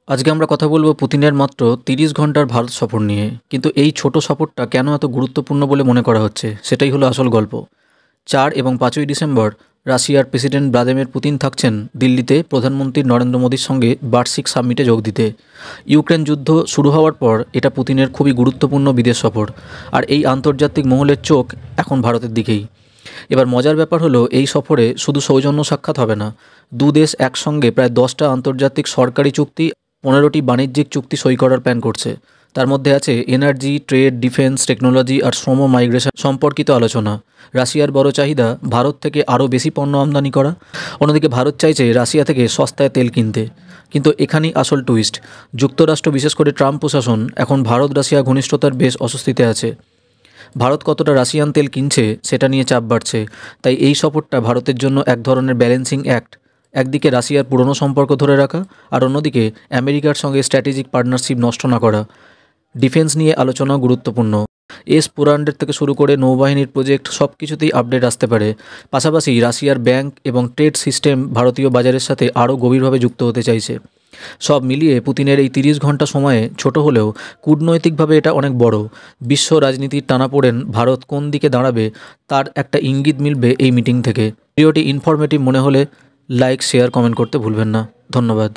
আজকে আমরা কথা বলবো পুতিনের মাত্র ৩০ ঘন্টার ভারত সফর নিয়ে। কিন্তু এই ছোট সফরটা কেন এত গুরুত্বপূর্ণ বলে মনে করা হচ্ছে সেটাই হলো আসল গল্প। ৪ এবং ৫ই ডিসেম্বর রাশিয়ার প্রেসিডেন্ট ভ্লাদিমির পুতিন থাকছেন দিল্লিতে প্রধানমন্ত্রী নরেন্দ্র মোদীর সঙ্গে বার্ষিক সামিটে যোগ দিতে। ইউক্রেন যুদ্ধ শুরু হওয়ার পর এটা পুতিনের খুবই গুরুত্বপূর্ণ বিদেশ সফর, আর এই আন্তর্জাতিক মহলের চোখ এখন ভারতের দিকেই। এবার মজার ব্যাপার হলো, এই সফরে শুধু সৌজন্য সাক্ষাৎ হবে না, দু দেশ একসঙ্গে প্রায় 10টা আন্তর্জাতিক সরকারি চুক্তি, 15টি বাণিজ্যিক চুক্তি সই করার প্ল্যান করছে। তার মধ্যে আছে এনার্জি, ট্রেড, ডিফেন্স, টেকনোলজি আর শ্রম মাইগ্রেশন সম্পর্কিত আলোচনা। রাশিয়ার বড় চাহিদা ভারত থেকে আরও বেশি পণ্য আমদানি করা। অন্যদিকে ভারত চাইছে রাশিয়া থেকে সস্তায় তেল কিনতে। কিন্তু এখানেই আসল টুইস্ট। যুক্তরাষ্ট্র, বিশেষ করে ট্রাম্প প্রশাসন, এখন ভারত রাশিয়া ঘনিষ্ঠতার বেশ অস্বস্তিতে আছে। ভারত কতটা রাশিয়ান তেল কিনছে সেটা নিয়ে চাপ বাড়ছে। তাই এই সফরটা ভারতের জন্য এক ধরনের ব্যালেন্সিং অ্যাক্ট। একদিকে রাশিয়ার পুরনো সম্পর্ক ধরে রাখা, আর অন্যদিকে আমেরিকার সঙ্গে স্ট্র্যাটেজিক পার্টনারশিপ নষ্ট না করা। ডিফেন্স নিয়ে আলোচনাও গুরুত্বপূর্ণ। S-400 থেকে শুরু করে নৌবাহিনীর প্রজেক্ট, সব কিছুতেই আপডেট আসতে পারে। পাশাপাশি রাশিয়ার ব্যাংক এবং ট্রেড সিস্টেম ভারতীয় বাজারের সাথে আরও গভীরভাবে যুক্ত হতে চাইছে। সব মিলিয়ে পুতিনের এই 30 ঘন্টা সময়ে ছোট হলেও কূটনৈতিকভাবে এটা অনেক বড়। বিশ্ব রাজনীতির টানাপোড়েন ভারত কোন দিকে দাঁড়াবে তার একটা ইঙ্গিত মিলবে এই মিটিং থেকে। ভিডিওটি ইনফরমেটিভ মনে হলে লাইক, শেয়ার, কমেন্ট করতে ভুলবেন না। ধন্যবাদ।